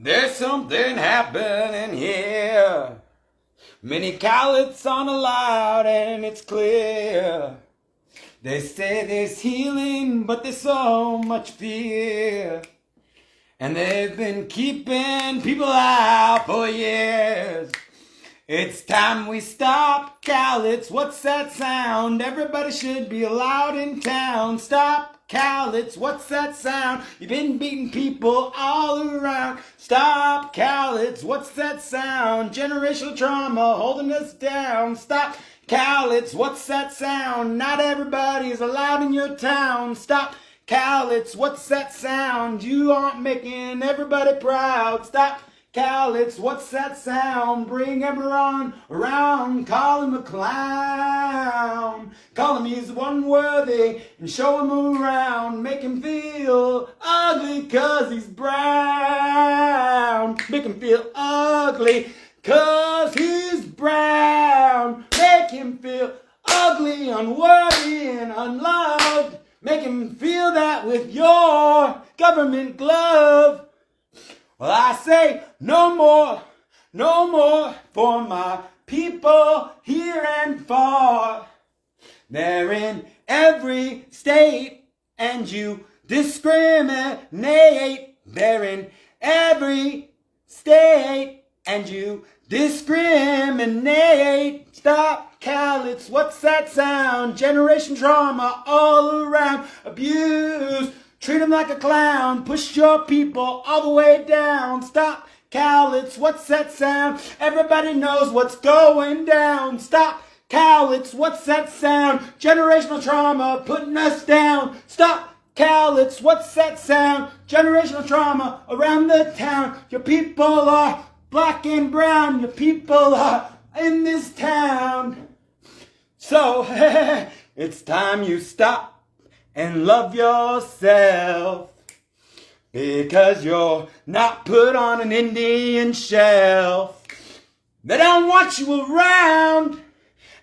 There's something happening here. Many cowlets aren't allowed, and it's clear. They say there's healing, but there's so much fear. And they've been keeping people out for years. It's time we stop cowlets. What's that sound? Everybody should be allowed in town. Stop cowlets. What's that sound? You've been beating people all around. Stop cowlets. What's that sound? Generational trauma holding us down. Stop cowlets. What's that sound? Not everybody is allowed in your town. Stop cowlets. What's that sound? You aren't making everybody proud. Stop cowlets, what's that sound? Bring everyone around, call him a clown. Call him he's unworthy and show him around. Make him feel ugly cause he's brown. Make him feel ugly cause he's brown. Make him feel ugly, unworthy, and unloved. Make him feel that with your government glove. Well, I say no more for my people here and far. They're in every state and you discriminate. They're in every state and you discriminate. Stop cowlets, what's that sound? Generation trauma all around. Abuse. Treat him like a clown, push your people all the way down. Stop cowlets, what's that sound? Everybody knows what's going down. Stop cowlets, what's that sound? Generational trauma putting us down. Stop cowlets, what's that sound? Generational trauma around the town. Your people are black and brown. Your people are in this town. So, it's time you stop and love yourself, because you're not put on an Indian shelf. They don't want you around,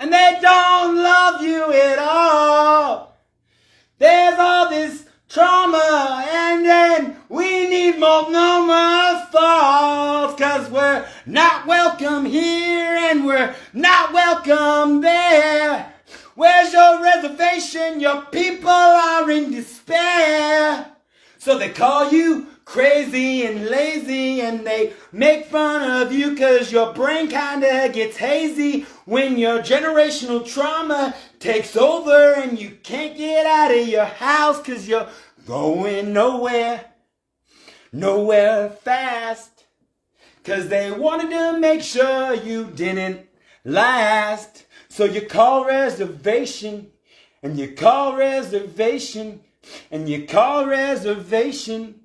and they don't love you at all. There's all this trauma, and then we need more falls, cause we're not welcome here, and we're not welcome there. Where's your reservation? Your people are in despair. So they call you crazy and lazy, and they make fun of you cause your brain kinda gets hazy when your generational trauma takes over and you can't get out of your house cause you're going nowhere fast. Cause they wanted to make sure you didn't last. So you call reservation, and you call reservation, and you call reservation,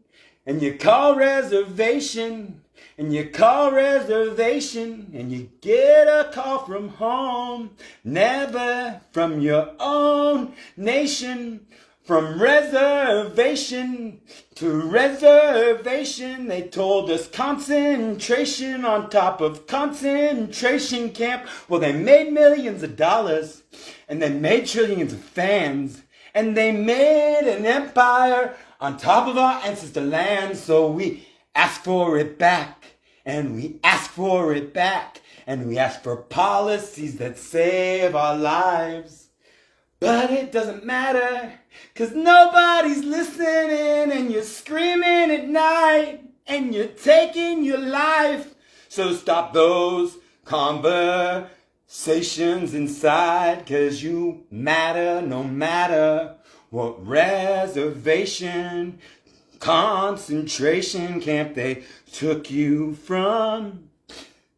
and you call reservation, and you call reservation, and you get a call from home, never from your own nation. From reservation to reservation, they told us concentration on top of concentration camp. Well, they made millions of dollars, and they made trillions of fans, and they made an empire on top of our ancestor land. So we asked for it back, and we asked for it back, and we asked for policies that save our lives. But it doesn't matter, cause nobody's listening, and you're screaming at night, and you're taking your life. So stop those conversations inside, cause you matter no matter what reservation, concentration camp they took you from.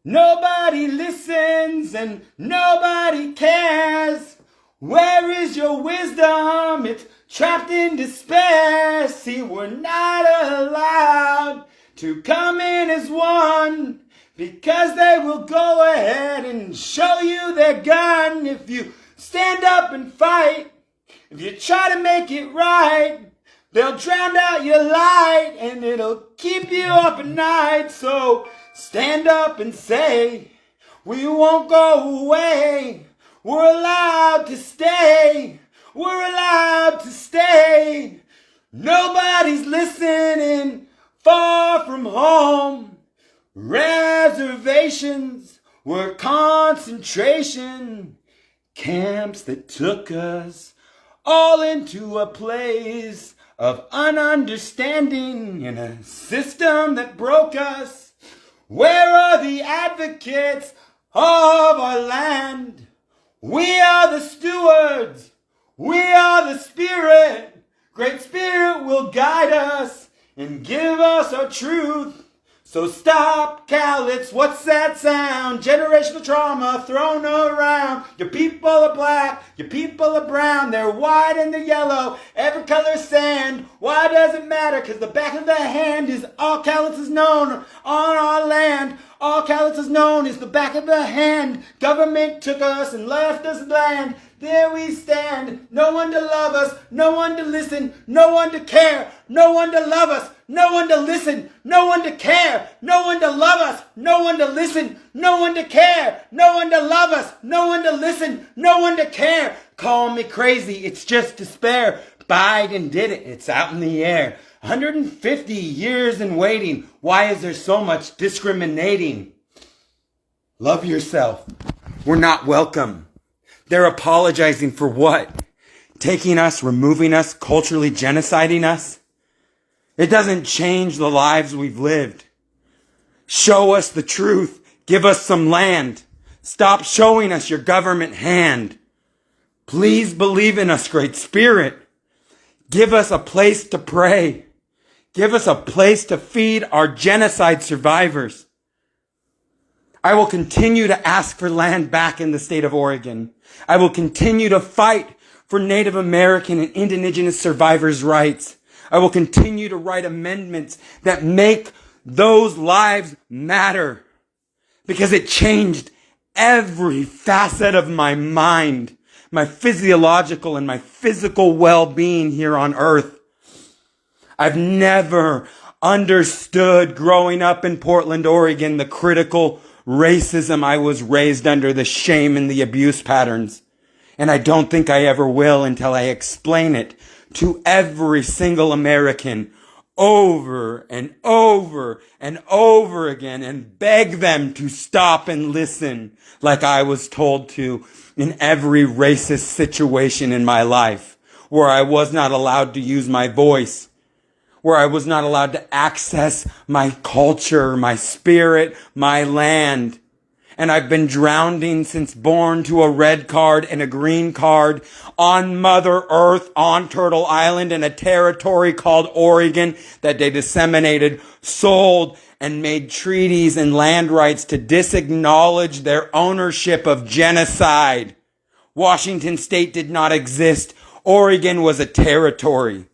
Nobody listens and nobody cares. Where is your wisdom? It's trapped in despair. See, we're not allowed to come in as one, because they will go ahead and show you their gun. If you stand up and fight, if you try to make it right, they'll drown out your light, and it'll keep you up at night. So stand up and say, we won't go away. We're allowed to stay. We're allowed to stay. Nobody's listening. Far from from home. Reservations were concentration camps that took us all into a place of ununderstanding in a system that broke us. Where are the advocates of our land? We are the stewards. We are the Spirit. Great Spirit will guide us and give us our truth. So stop, callous, what's that sound? Generational trauma thrown around. Your people are black, your people are brown. They're white and they're yellow, every color sand. Why does it matter? Because the back of the hand is all callous is known on our land. All callous is known is the back of the hand. Government took us and left us land. There we stand, no one to love us, no one to listen, no one to care, no one to love us, no one to listen, no one to care, no one to love us, no one to listen, no one to care, no one to love us, no one to listen, no one to care. Call me crazy, it's just despair. Biden did it, it's out in the air. 150 years in waiting. Why is there so much discriminating? Love yourself. We're not welcome. They're apologizing for what? Taking us, removing us, culturally genociding us? It doesn't change the lives we've lived. Show us the truth. Give us some land. Stop showing us your government hand. Please believe in us, Great Spirit. Give us a place to pray. Give us a place to feed our genocide survivors. I will continue to ask for land back in the state of Oregon. I will continue to fight for Native American and indigenous survivors' rights. I will continue to write amendments that make those lives matter, because it changed every facet of my mind, my physiological and my physical well-being here on earth. I've never understood growing up in Portland, Oregon, the critical racism I was raised under, the shame and the abuse patterns. And I don't think I ever will until I explain it to every single American over and over and over again and beg them to stop and listen like I was told to in every racist situation in my life, where I was not allowed to use my voice, where I was not allowed to access my culture, my spirit, my land. And I've been drowning since born to a red card and a green card on Mother Earth, on Turtle Island, in a territory called Oregon that they disseminated, sold, and made treaties and land rights to disacknowledge their ownership of genocide. Washington State did not exist. Oregon was a territory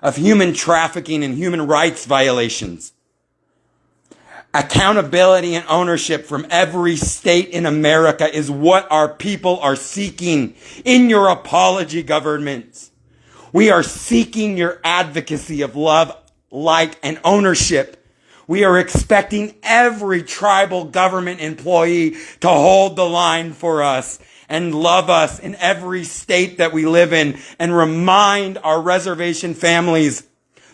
of human trafficking and human rights violations. Accountability and ownership from every state in America is what our people are seeking in your apology, governments. We are seeking your advocacy of love, light, and ownership. We are expecting every tribal government employee to hold the line for us and love us in every state that we live in, and remind our reservation families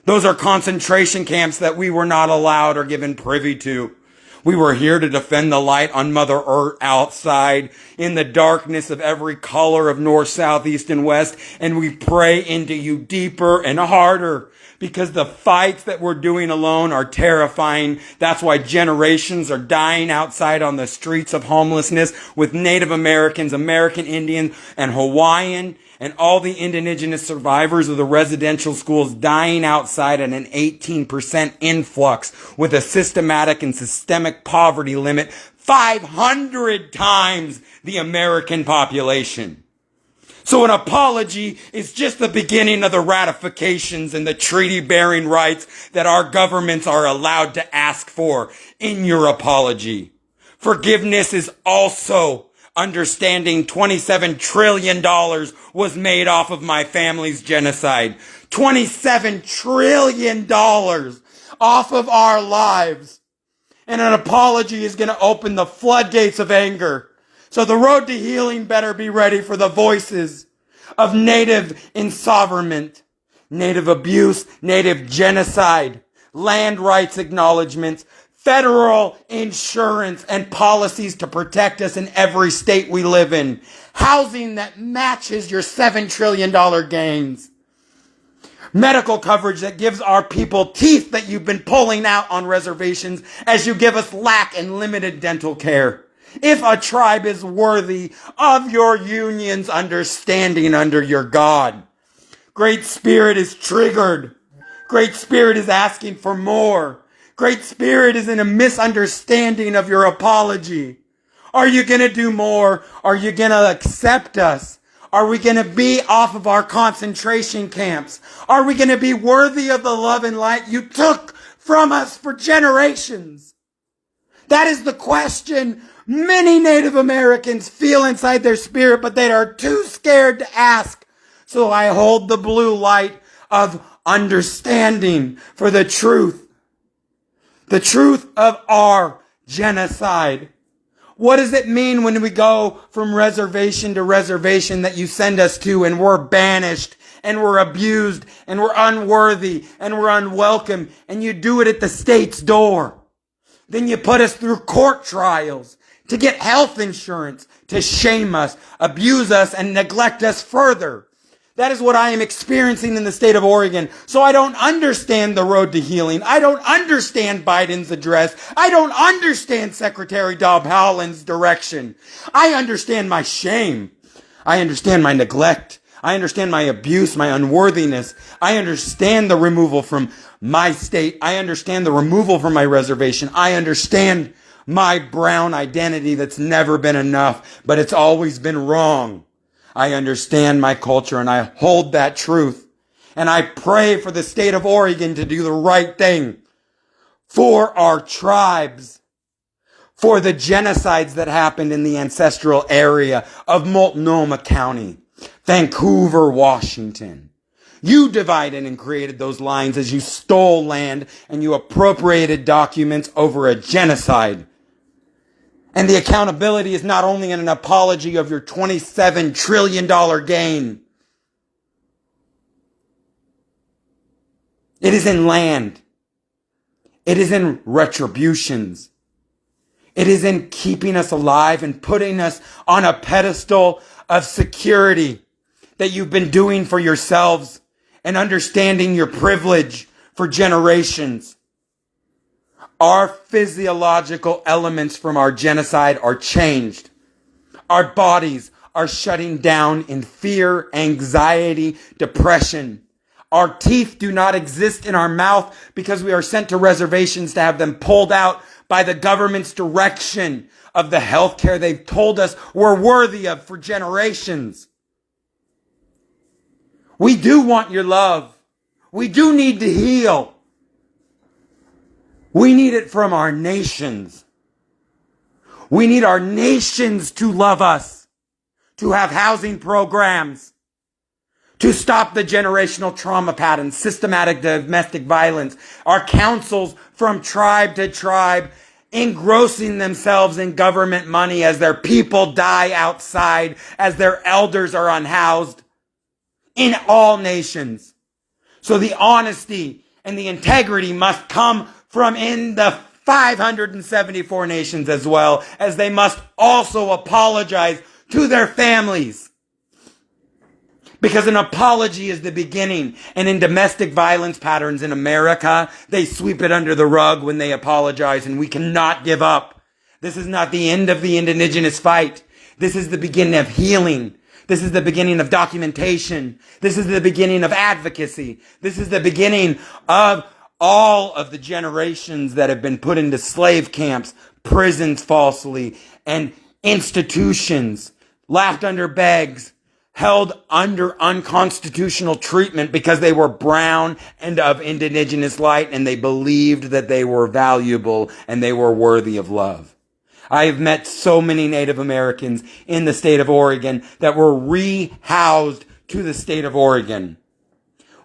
those are concentration camps that we were not allowed or given privy to. We were here to defend the light on Mother Earth outside in the darkness of every color of north, south, east, and west. And we pray into you deeper and harder, because the fights that we're doing alone are terrifying. That's why generations are dying outside on the streets of homelessness, with Native Americans, American Indians, and Hawaiian and all the indigenous survivors of the residential schools dying outside at an 18% influx, with a systematic and systemic poverty limit 500 times the American population. So an apology is just the beginning of the ratifications and the treaty-bearing rights that our governments are allowed to ask for in your apology. Forgiveness is also understanding $27 trillion was made off of my family's genocide. $27 trillion off of our lives. And an apology is going to open the floodgates of anger. So the road to healing better be ready for the voices of Native ensauverment, Native abuse, Native genocide, land rights acknowledgments, federal insurance and policies to protect us in every state we live in, housing that matches your $7 trillion gains, medical coverage that gives our people teeth that you've been pulling out on reservations as you give us lack and limited dental care. If a tribe is worthy of your union's understanding under your God, Great Spirit is triggered. Great Spirit is asking for more. Great Spirit is in a misunderstanding of your apology. Are you going to do more? Are you going to accept us? Are we going to be off of our concentration camps? Are we going to be worthy of the love and light you took from us for generations? That is the question many Native Americans feel inside their spirit, but they are too scared to ask. So I hold the blue light of understanding for the truth of our genocide. What does it mean when we go from reservation to reservation that you send us to and we're banished and we're abused and we're unworthy and we're unwelcome, and you do it at the state's door? Then you put us through court trials to get health insurance, to shame us, abuse us, and neglect us further. That is what I am experiencing in the state of Oregon. So I don't understand the road to healing. I don't understand Biden's address. I don't understand Secretary Dobb Howland's direction. I understand my shame. I understand my neglect. I understand my abuse, my unworthiness. I understand the removal from my state. I understand the removal from my reservation. I understand my brown identity that's never been enough, but it's always been wrong. I understand my culture and I hold that truth. And I pray for the state of Oregon to do the right thing for our tribes, for the genocides that happened in the ancestral area of Multnomah County, Vancouver, Washington. You divided and created those lines as you stole land and you appropriated documents over a genocide. And the accountability is not only in an apology of your $27 trillion gain. It is in land. It is in retributions. It is in keeping us alive and putting us on a pedestal of security that you've been doing for yourselves and understanding your privilege for generations. Our physiological elements from our genocide are changed. Our bodies are shutting down in fear, anxiety, depression. Our teeth do not exist in our mouth because we are sent to reservations to have them pulled out by the government's direction of the health care they've told us we're worthy of for generations. We do want your love. We do need to heal. We need it from our nations. We need our nations to love us, to have housing programs, to stop the generational trauma patterns, systematic domestic violence, our councils from tribe to tribe, engrossing themselves in government money as their people die outside, as their elders are unhoused in all nations. So the honesty and the integrity must come from in the 574 nations as well, as they must also apologize to their families. Because an apology is the beginning. And in domestic violence patterns in America, they sweep it under the rug when they apologize, and we cannot give up. This is not the end of the indigenous fight. This is the beginning of healing. This is the beginning of documentation. This is the beginning of advocacy. This is the beginning of all of the generations that have been put into slave camps, prisons falsely, and institutions, laughed under begs, held under unconstitutional treatment because they were brown and of indigenous light, and they believed that they were valuable and they were worthy of love. I have met so many Native Americans in the state of Oregon that were rehoused to the state of Oregon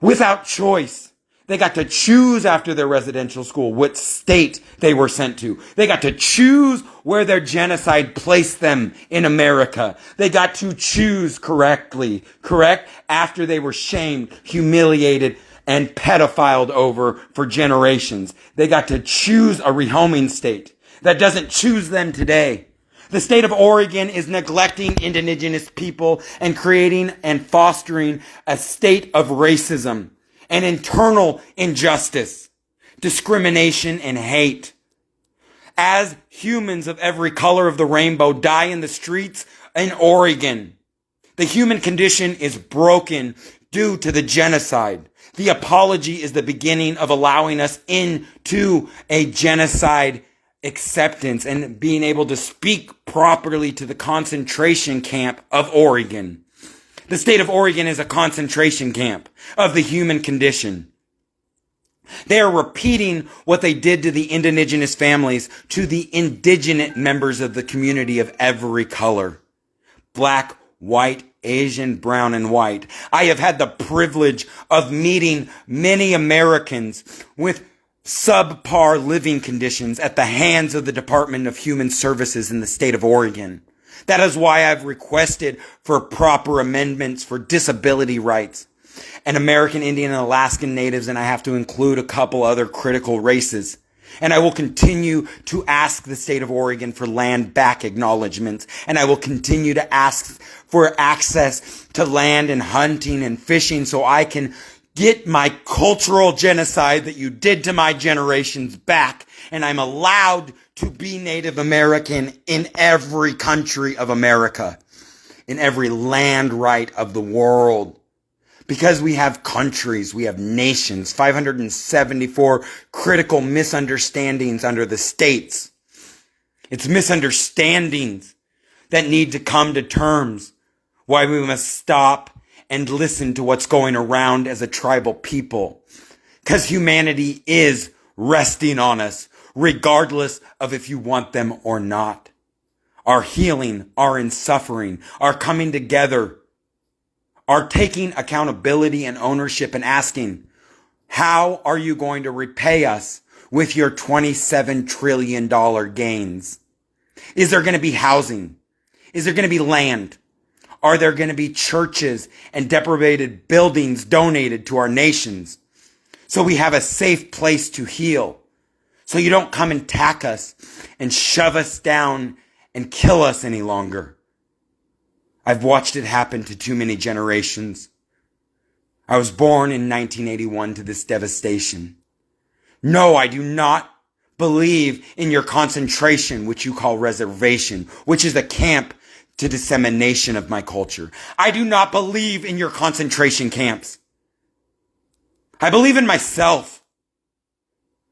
without choice. They got to choose after their residential school what state they were sent to. They got to choose where their genocide placed them in America. They got to choose correct, after they were shamed, humiliated, and pedophiled over for generations. They got to choose a rehoming state that doesn't choose them today. The state of Oregon is neglecting indigenous people and creating and fostering a state of racism and internal injustice, discrimination, and hate. As humans of every color of the rainbow die in the streets in Oregon, the human condition is broken due to the genocide. The apology is the beginning of allowing us into a genocide acceptance and being able to speak properly to the concentration camp of Oregon. The state of Oregon is a concentration camp of the human condition. They are repeating what they did to the indigenous families, to the indigenous members of the community of every color. Black, white, Asian, brown, and white. I have had the privilege of meeting many Americans with subpar living conditions at the hands of the Department of Human Services in the state of Oregon. That is why I've requested for proper amendments for disability rights and American Indian and Alaskan Natives, and I have to include a couple other critical races. And I will continue to ask the state of Oregon for land back acknowledgments. And I will continue to ask for access to land and hunting and fishing so I can get my cultural genocide that you did to my generations back. And I'm allowed to be Native American in every country of America, in every land right of the world. Because we have countries, we have nations, 574 critical misunderstandings under the states. It's misunderstandings that need to come to terms. Why we must stop and listen to what's going around as a tribal people. Because humanity is resting on us, regardless of if you want them or not. Our healing, our suffering, our coming together, are taking accountability and ownership and asking, how are you going to repay us with your $27 trillion gains? Is there going to be housing? Is there going to be land? Are there going to be churches and deprivated buildings donated to our nations so we have a safe place to heal? So you don't come and attack us and shove us down and kill us any longer. I've watched it happen to too many generations. I was born in 1981 to this devastation. No, I do not believe in your concentration, which you call reservation, which is a camp to dissemination of my culture. I do not believe in your concentration camps. I believe in myself.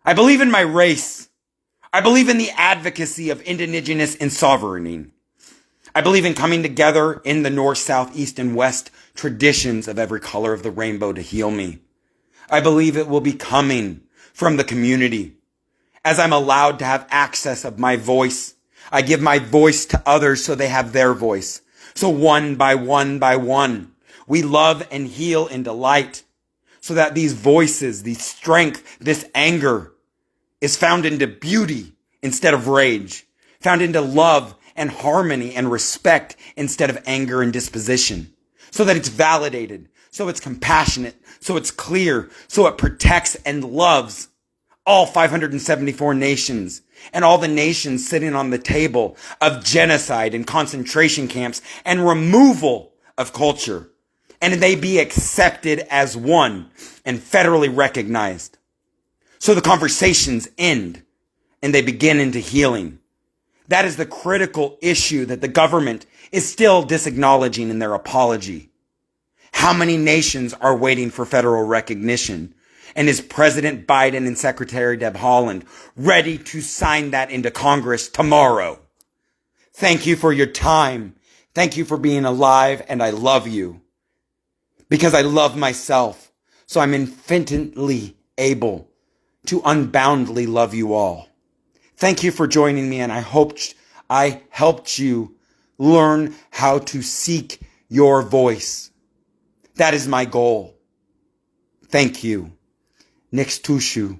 I believe in my race. I believe in the advocacy of indigenous and sovereignty. I believe in coming together in the north, south, east, and west traditions of every color of the rainbow to heal me. I believe it will be coming from the community. As I'm allowed to have access of my voice, I give my voice to others so they have their voice. So one by one, we love and heal and delight so that these voices, the strength, this anger is found into beauty instead of rage, found into love and harmony and respect instead of anger and disposition, so that it's validated, so it's compassionate, so it's clear, so it protects and loves all 574 nations and all the nations sitting on the table of genocide and concentration camps and removal of culture, and they be accepted as one and federally recognized. So the conversations end and they begin into healing. That is the critical issue that the government is still disacknowledging in their apology. How many nations are waiting for federal recognition? And is President Biden and Secretary Deb Haaland ready to sign that into Congress tomorrow? Thank you for your time. Thank you for being alive, and I love you. Because I love myself, so I'm infinitely able to unboundedly love you all. Thank you for joining me, and I hope I helped you learn how to seek your voice. That is my goal. Thank you. Next Tushu.